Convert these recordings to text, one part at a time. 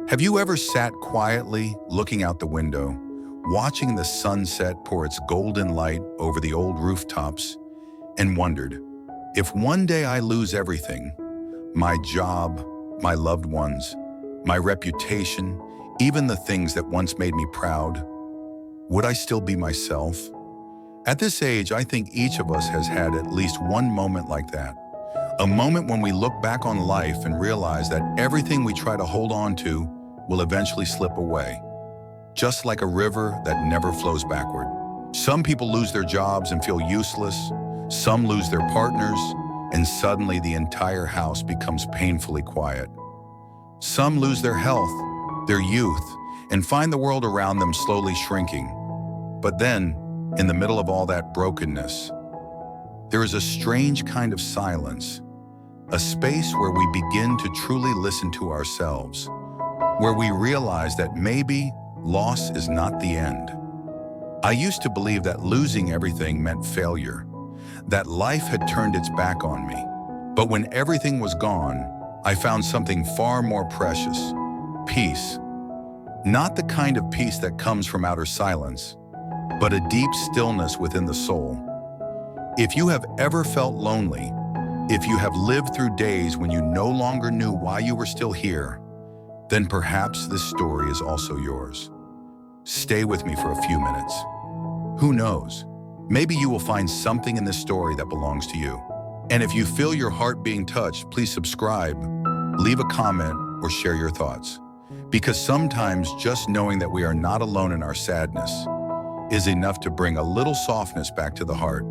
Have you ever sat quietly looking out the window, watching the sunset pour its golden light over the old rooftops, and wondered, if one day I lose everything, my job, my loved ones, my reputation, even the things that once made me proud, would I still be myself? At this age, I think each of us has had at least one moment like that. A moment when we look back on life and realize that everything we try to hold on to will eventually slip away, just like a river that never flows backward. Some people lose their jobs and feel useless. Some lose their partners, and suddenly the entire house becomes painfully quiet. Some lose their health, their youth, and find the world around them slowly shrinking. But then, in the middle of all that brokenness, there is a strange kind of silence, a space where we begin to truly listen to ourselves, where we realize that maybe loss is not the end. I used to believe that losing everything meant failure, that life had turned its back on me. But when everything was gone, I found something far more precious: peace. Not the kind of peace that comes from outer silence, but a deep stillness within the soul. If you have ever felt lonely, if you have lived through days when you no longer knew why you were still here, then perhaps this story is also yours. Stay with me for a few minutes. Who knows? Maybe you will find something in this story that belongs to you. And if you feel your heart being touched, please subscribe, leave a comment, or share your thoughts. Because sometimes just knowing that we are not alone in our sadness is enough to bring a little softness back to the heart.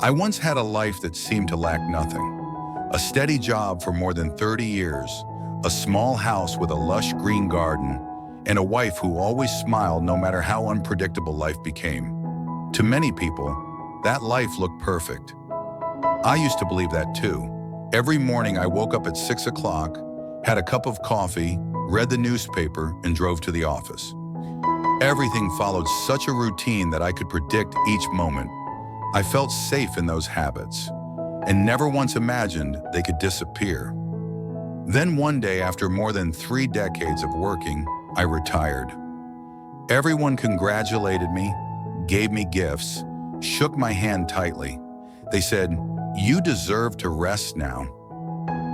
I once had a life that seemed to lack nothing. A steady job for more than 30 years, a small house with a lush green garden, and a wife who always smiled no matter how unpredictable life became. To many people, that life looked perfect. I used to believe that too. Every morning I woke up at 6 o'clock, had a cup of coffee, read the newspaper, and drove to the office. Everything followed such a routine that I could predict each moment. I felt safe in those habits, and never once imagined they could disappear. Then one day, after more than 3 decades of working, I retired. Everyone congratulated me, gave me gifts, shook my hand tightly. They said, "You deserve to rest now."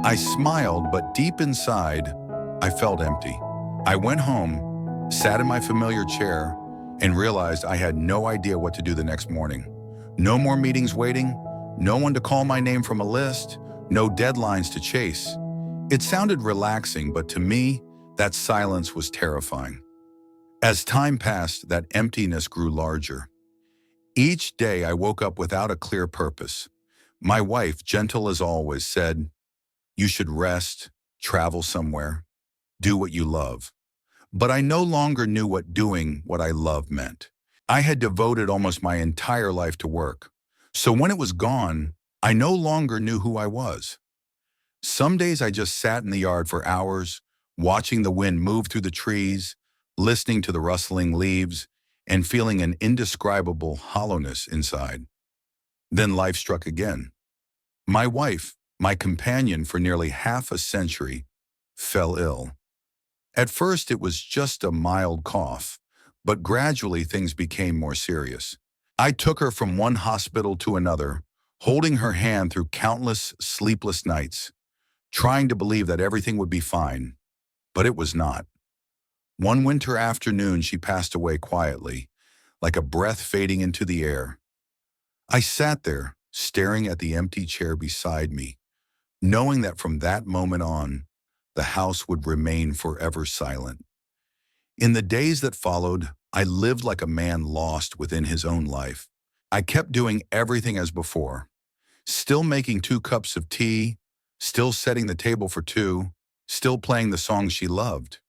I smiled, but deep inside, I felt empty. I went home, sat in my familiar chair, and realized I had no idea what to do the next morning. No more meetings waiting, no one to call my name from a list, no deadlines to chase. It sounded relaxing, but to me, that silence was terrifying. As time passed, that emptiness grew larger. Each day I woke up without a clear purpose. My wife, gentle as always, said, "You should rest, travel somewhere, do what you love." But I no longer knew what doing what I love meant. I had devoted almost my entire life to work. So when it was gone, I no longer knew who I was. Some days I just sat in the yard for hours, watching the wind move through the trees, listening to the rustling leaves, and feeling an indescribable hollowness inside. Then life struck again. My wife, my companion for nearly half a century, fell ill. At first it was just a mild cough, but gradually things became more serious. I took her from one hospital to another, holding her hand through countless sleepless nights, trying to believe that everything would be fine, but it was not. One winter afternoon, she passed away quietly, like a breath fading into the air. I sat there, staring at the empty chair beside me, knowing that from that moment on, the house would remain forever silent. In the days that followed, I lived like a man lost within his own life. I kept doing everything as before, still making 2 cups of tea, still setting the table for 2, still playing the songs she loved.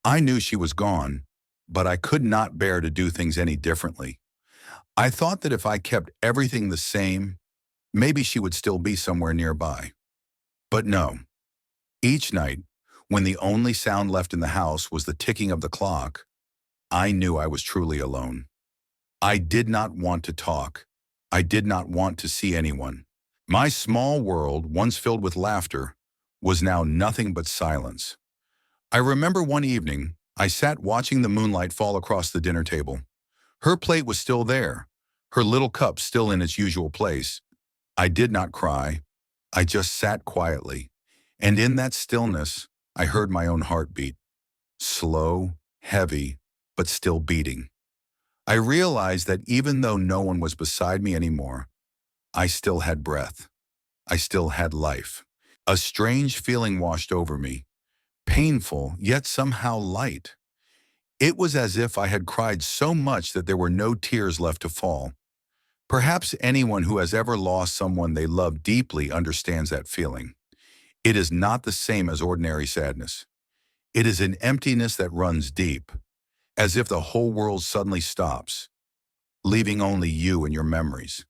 I knew she was gone, but I could not bear to do things any differently. I thought that if I kept everything the same, maybe she would still be somewhere nearby. But no. Each night, when the only sound left in the house was the ticking of the clock, I knew I was truly alone. I did not want to talk. I did not want to see anyone. My small world, once filled with laughter, was now nothing but silence. I remember one evening, I sat watching the moonlight fall across the dinner table. Her plate was still there, her little cup still in its usual place. I did not cry. I just sat quietly. And in that stillness, I heard my own heartbeat. Slow, heavy, but still beating. I realized that even though no one was beside me anymore, I still had breath. I still had life. A strange feeling washed over me, painful, yet somehow light. It was as if I had cried so much that there were no tears left to fall. Perhaps anyone who has ever lost someone they love deeply understands that feeling. It is not the same as ordinary sadness. It is an emptiness that runs deep, as if the whole world suddenly stops, leaving only you and your memories.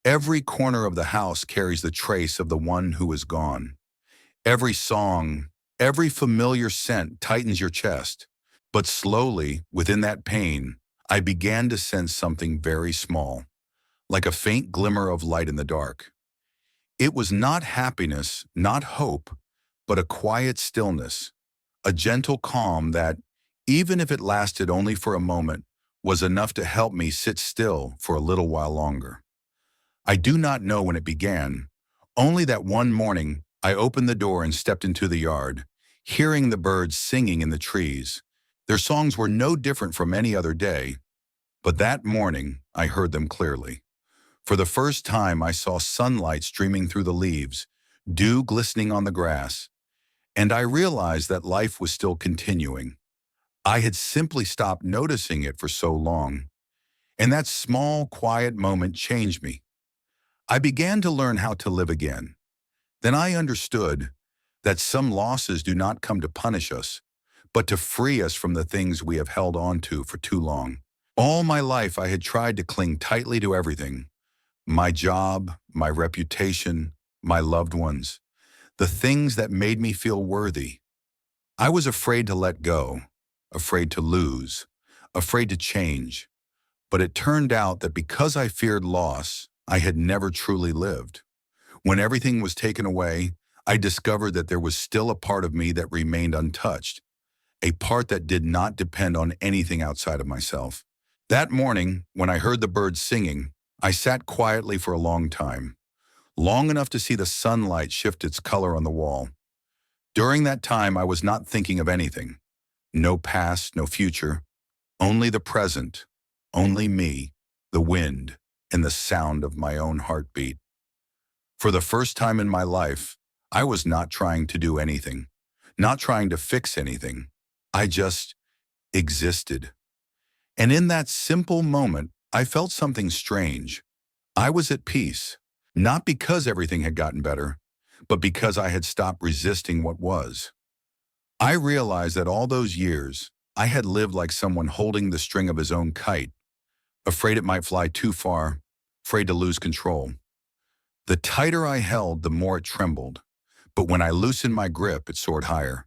Every corner of the house carries the trace of the one who is gone. Every song, every familiar scent tightens your chest. But slowly, within that pain, I began to sense something very small, like a faint glimmer of light in the dark. It was not happiness, not hope, but a quiet stillness, a gentle calm that, even if it lasted only for a moment, was enough to help me sit still for a little while longer. I do not know when it began, only that one morning I opened the door and stepped into the yard, hearing the birds singing in the trees. Their songs were no different from any other day, but that morning I heard them clearly. For the first time I saw sunlight streaming through the leaves, dew glistening on the grass, and I realized that life was still continuing. I had simply stopped noticing it for so long, and that small, quiet moment changed me. I began to learn how to live again. Then I understood that some losses do not come to punish us, but to free us from the things we have held on to for too long. All my life I had tried to cling tightly to everything: my job, my reputation, my loved ones, the things that made me feel worthy. I was afraid to let go, afraid to lose, afraid to change. But it turned out that because I feared loss, I had never truly lived. When everything was taken away, I discovered that there was still a part of me that remained untouched, a part that did not depend on anything outside of myself. That morning, when I heard the birds singing, I sat quietly for a long time, long enough to see the sunlight shift its color on the wall. During that time, I was not thinking of anything. No past, no future, only the present, only me, the wind, and the sound of my own heartbeat. For the first time in my life, I was not trying to do anything, not trying to fix anything. I just existed. And in that simple moment, I felt something strange. I was at peace, not because everything had gotten better, but because I had stopped resisting what was. I realized that all those years, I had lived like someone holding the string of his own kite, afraid it might fly too far, afraid to lose control. The tighter I held, the more it trembled, but when I loosened my grip, it soared higher.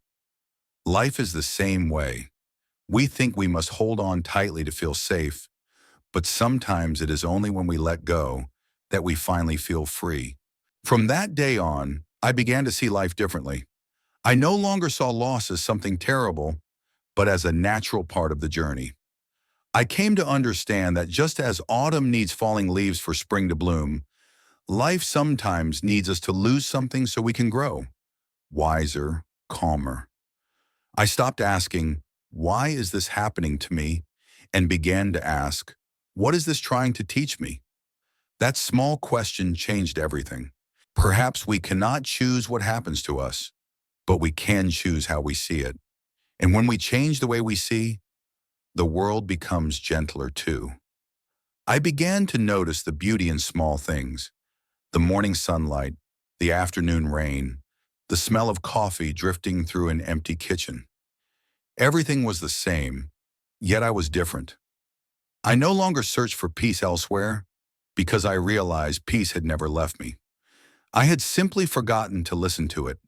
Life is the same way. We think we must hold on tightly to feel safe, but sometimes it is only when we let go that we finally feel free. From that day on, I began to see life differently. I no longer saw loss as something terrible, but as a natural part of the journey. I came to understand that just as autumn needs falling leaves for spring to bloom, life sometimes needs us to lose something so we can grow, wiser, calmer. I stopped asking, "Why is this happening to me?" and began to ask, "What is this trying to teach me?" That small question changed everything. Perhaps we cannot choose what happens to us, but we can choose how we see it. And when we change the way we see, the world becomes gentler too. I began to notice the beauty in small things: the morning sunlight, the afternoon rain, the smell of coffee drifting through an empty kitchen. Everything was the same, yet I was different. I no longer searched for peace elsewhere because I realized peace had never left me. I had simply forgotten to listen to it.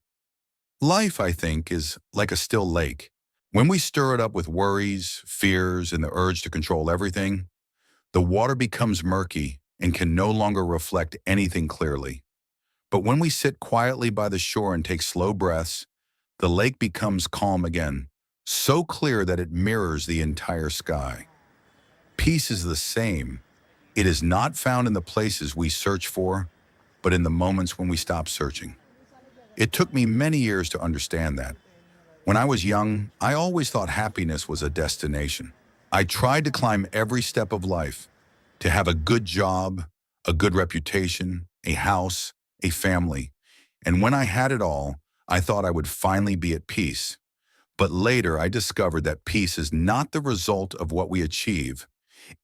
Life, I think, is like a still lake. When we stir it up with worries, fears, and the urge to control everything, the water becomes murky and can no longer reflect anything clearly. But when we sit quietly by the shore and take slow breaths, The lake becomes calm again, so clear that it mirrors the entire sky. Peace is the same. It is not found in the places we search for, but in the moments when we stop searching. It took me many years to understand that. When I was young, I always thought happiness was a destination. I tried to climb every step of life, to have a good job, a good reputation, a house, a family. And when I had it all, I thought I would finally be at peace. But later I discovered that peace is not the result of what we achieve.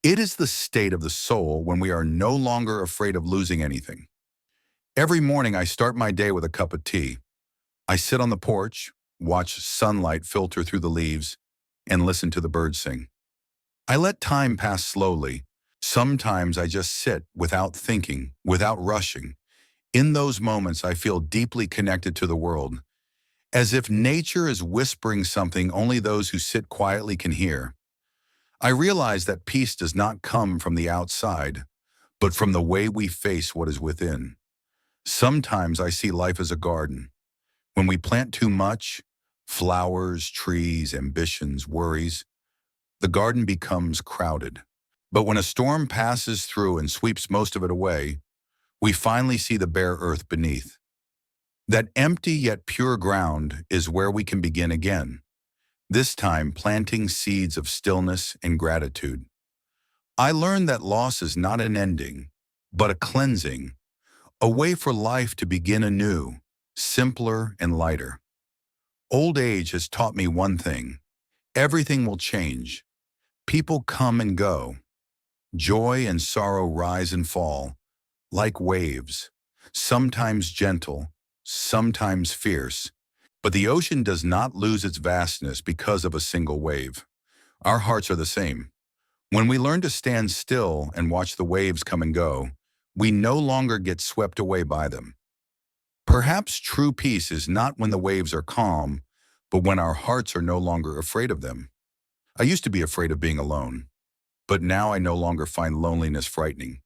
It is the state of the soul when we are no longer afraid of losing anything. Every morning I start my day with a cup of tea. I sit on the porch, watch sunlight filter through the leaves, and listen to the birds sing. I let time pass slowly. Sometimes I just sit without thinking, without rushing. In those moments, I feel deeply connected to the world, as if nature is whispering something only those who sit quietly can hear. I realize that peace does not come from the outside, but from the way we face what is within. Sometimes I see life as a garden. When we plant too much, flowers, trees, ambitions, worries, the garden becomes crowded. But when a storm passes through and sweeps most of it away, we finally see the bare earth beneath. That empty yet pure ground is where we can begin again, this time planting seeds of stillness and gratitude. I learned that loss is not an ending, but a cleansing, a way for life to begin anew, simpler and lighter. Old age has taught me one thing: everything will change. People come and go. Joy and sorrow rise and fall, like waves, sometimes gentle, sometimes fierce. But the ocean does not lose its vastness because of a single wave. Our hearts are the same. When we learn to stand still and watch the waves come and go, we no longer get swept away by them. Perhaps true peace is not when the waves are calm, but when our hearts are no longer afraid of them. I used to be afraid of being alone, but now I no longer find loneliness frightening.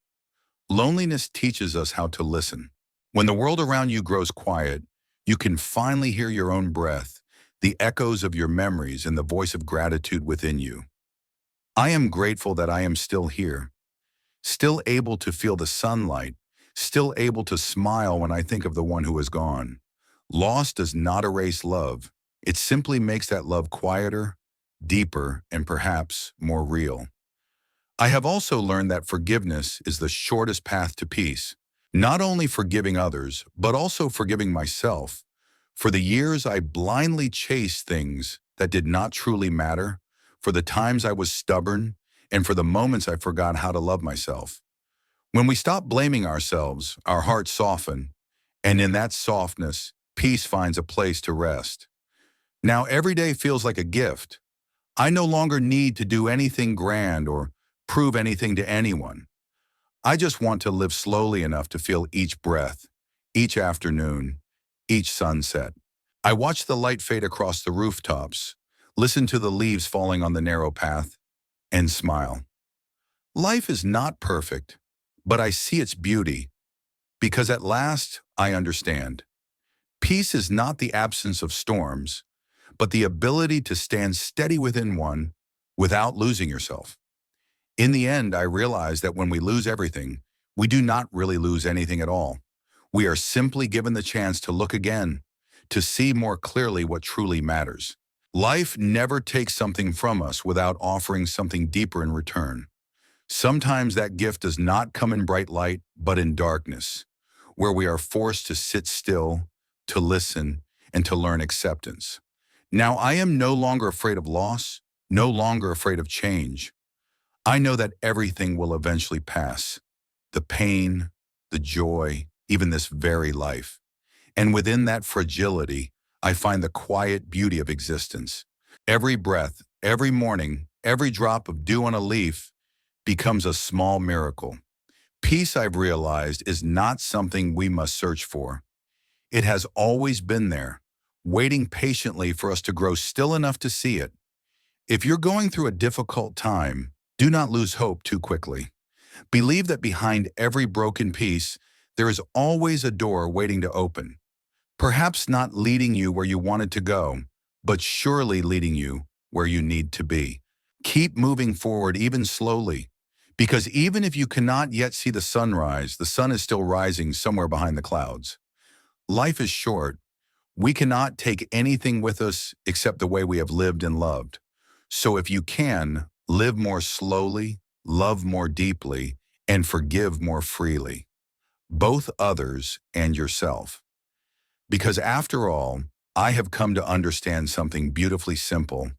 Loneliness teaches us how to listen. When the world around you grows quiet, you can finally hear your own breath, the echoes of your memories, and the voice of gratitude within you. I am grateful that I am still here, still able to feel the sunlight, still able to smile when I think of the one who is gone. Loss does not erase love. It simply makes that love quieter, deeper, and perhaps more real. I have also learned that forgiveness is the shortest path to peace. Not only forgiving others, but also forgiving myself. For the years I blindly chased things that did not truly matter, for the times I was stubborn, and for the moments I forgot how to love myself. When we stop blaming ourselves, our hearts soften, and in that softness, peace finds a place to rest. Now every day feels like a gift. I no longer need to do anything grand or prove anything to anyone. I just want to live slowly enough to feel each breath, each afternoon, each sunset. I watch the light fade across the rooftops, listen to the leaves falling on the narrow path, and smile. Life is not perfect, but I see its beauty, because at last I understand. Peace is not the absence of storms, but the ability to stand steady within one without losing yourself. In the end, I realize that when we lose everything, we do not really lose anything at all. We are simply given the chance to look again, to see more clearly what truly matters. Life never takes something from us without offering something deeper in return. Sometimes that gift does not come in bright light, but in darkness, where we are forced to sit still, to listen, and to learn acceptance. Now, I am no longer afraid of loss, no longer afraid of change. I know that everything will eventually pass. The pain, the joy, even this very life. And within that fragility, I find the quiet beauty of existence. Every breath, every morning, every drop of dew on a leaf becomes a small miracle. Peace, I've realized, is not something we must search for. It has always been there, waiting patiently for us to grow still enough to see it. If you're going through a difficult time, do not lose hope too quickly. Believe that behind every broken piece, there is always a door waiting to open. Perhaps not leading you where you wanted to go, but surely leading you where you need to be. Keep moving forward even slowly, because even if you cannot yet see the sunrise, the sun is still rising somewhere behind the clouds. Life is short. We cannot take anything with us except the way we have lived and loved. So if you can, live more slowly, love more deeply, and forgive more freely, both others and yourself. Because after all, I have come to understand something beautifully simple.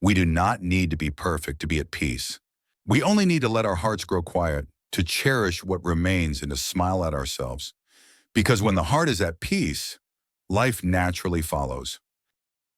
We do not need to be perfect to be at peace. We only need to let our hearts grow quiet, to cherish what remains and to smile at ourselves. Because when the heart is at peace, life naturally follows.